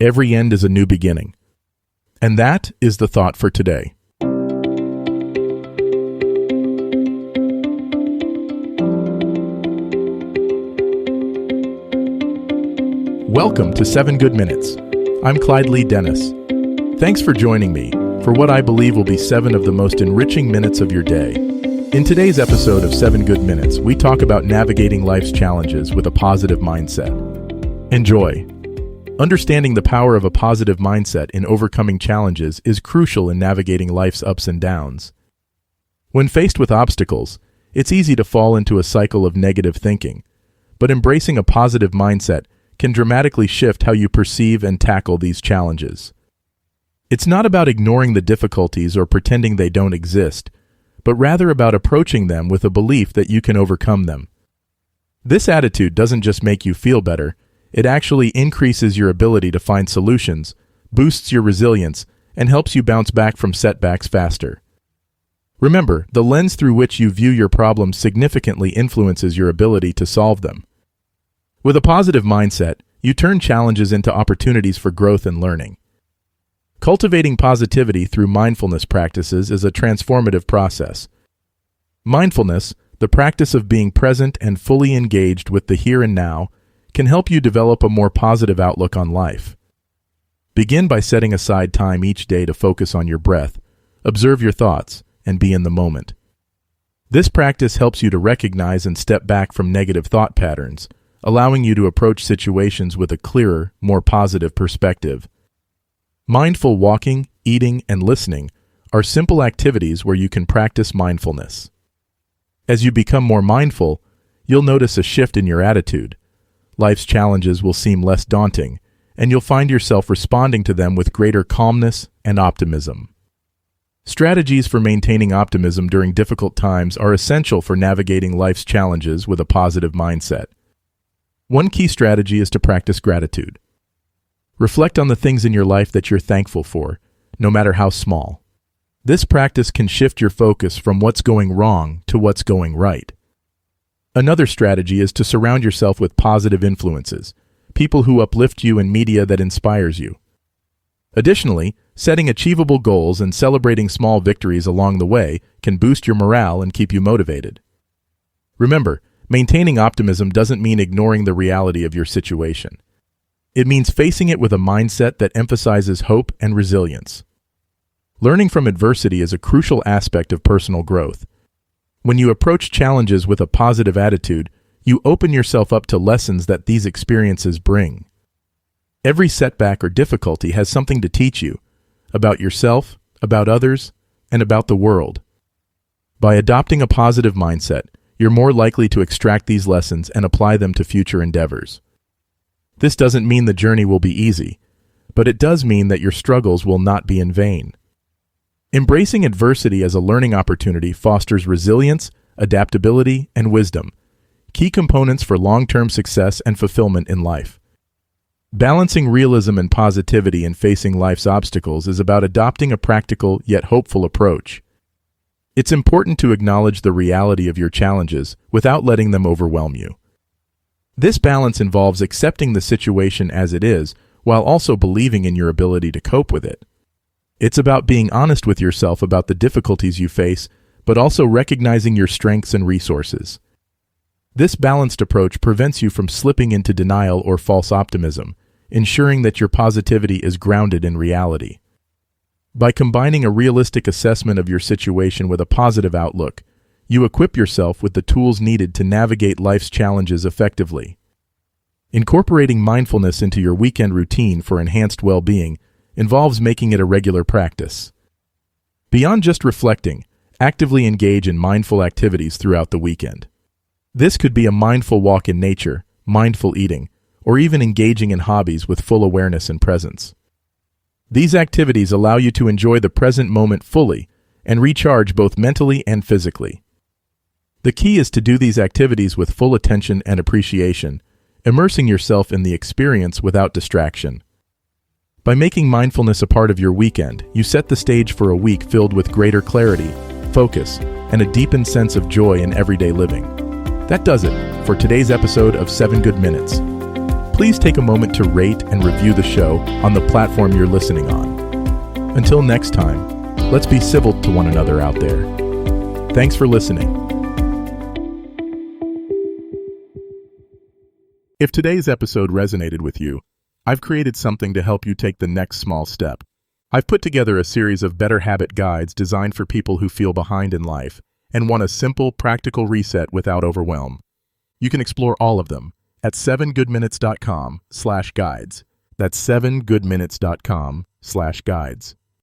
every end is a new beginning. And that is the thought for today. Welcome to 7 Good Minutes. I'm Clyde Lee Dennis. Thanks for joining me for what I believe will be 7 of the most enriching minutes of your day. In today's episode of 7 Good Minutes, we talk about navigating life's challenges with a positive mindset. Enjoy. Understanding the power of a positive mindset in overcoming challenges is crucial in navigating life's ups and downs. When faced with obstacles, it's easy to fall into a cycle of negative thinking, but embracing a positive mindset can dramatically shift how you perceive and tackle these challenges. It's not about ignoring the difficulties or pretending they don't exist, but rather about approaching them with a belief that you can overcome them. This attitude doesn't just make you feel better, it actually increases your ability to find solutions, boosts your resilience, and helps you bounce back from setbacks faster. Remember, the lens through which you view your problems significantly influences your ability to solve them. With a positive mindset, you turn challenges into opportunities for growth and learning. Cultivating positivity through mindfulness practices is a transformative process. Mindfulness, the practice of being present and fully engaged with the here and now, can help you develop a more positive outlook on life. Begin by setting aside time each day to focus on your breath, observe your thoughts, and be in the moment. This practice helps you to recognize and step back from negative thought patterns, allowing you to approach situations with a clearer, more positive perspective. Mindful walking, eating, and listening are simple activities where you can practice mindfulness. As you become more mindful, you'll notice a shift in your attitude. Life's challenges will seem less daunting, and you'll find yourself responding to them with greater calmness and optimism. Strategies for maintaining optimism during difficult times are essential for navigating life's challenges with a positive mindset. One key strategy is to practice gratitude. Reflect on the things in your life that you're thankful for, no matter how small. This practice can shift your focus from what's going wrong to what's going right. Another strategy is to surround yourself with positive influences, people who uplift you and media that inspires you. Additionally, setting achievable goals and celebrating small victories along the way can boost your morale and keep you motivated. Remember, maintaining optimism doesn't mean ignoring the reality of your situation. It means facing it with a mindset that emphasizes hope and resilience. Learning from adversity is a crucial aspect of personal growth. When you approach challenges with a positive attitude, you open yourself up to lessons that these experiences bring. Every setback or difficulty has something to teach you about yourself, about others, and about the world. By adopting a positive mindset, you're more likely to extract these lessons and apply them to future endeavors. This doesn't mean the journey will be easy, but it does mean that your struggles will not be in vain. Embracing adversity as a learning opportunity fosters resilience, adaptability, and wisdom, key components for long-term success and fulfillment in life. Balancing realism and positivity in facing life's obstacles is about adopting a practical yet hopeful approach. It's important to acknowledge the reality of your challenges without letting them overwhelm you. This balance involves accepting the situation as it is while also believing in your ability to cope with it. It's about being honest with yourself about the difficulties you face, but also recognizing your strengths and resources. This balanced approach prevents you from slipping into denial or false optimism, ensuring that your positivity is grounded in reality. By combining a realistic assessment of your situation with a positive outlook, you equip yourself with the tools needed to navigate life's challenges effectively. Incorporating mindfulness into your weekend routine for enhanced well-being involves making it a regular practice. Beyond just reflecting, actively engage in mindful activities throughout the weekend. This could be a mindful walk in nature, mindful eating, or even engaging in hobbies with full awareness and presence. These activities allow you to enjoy the present moment fully and recharge both mentally and physically. The key is to do these activities with full attention and appreciation, immersing yourself in the experience without distraction. By making mindfulness a part of your weekend, you set the stage for a week filled with greater clarity, focus, and a deepened sense of joy in everyday living. That does it for today's episode of 7 Good Minutes. Please take a moment to rate and review the show on the platform you're listening on. Until next time, let's be civil to one another out there. Thanks for listening. If today's episode resonated with you, I've created something to help you take the next small step. I've put together a series of better habit guides designed for people who feel behind in life and want a simple, practical reset without overwhelm. You can explore all of them at 7goodminutes.com/guides. That's 7goodminutes.com/guides.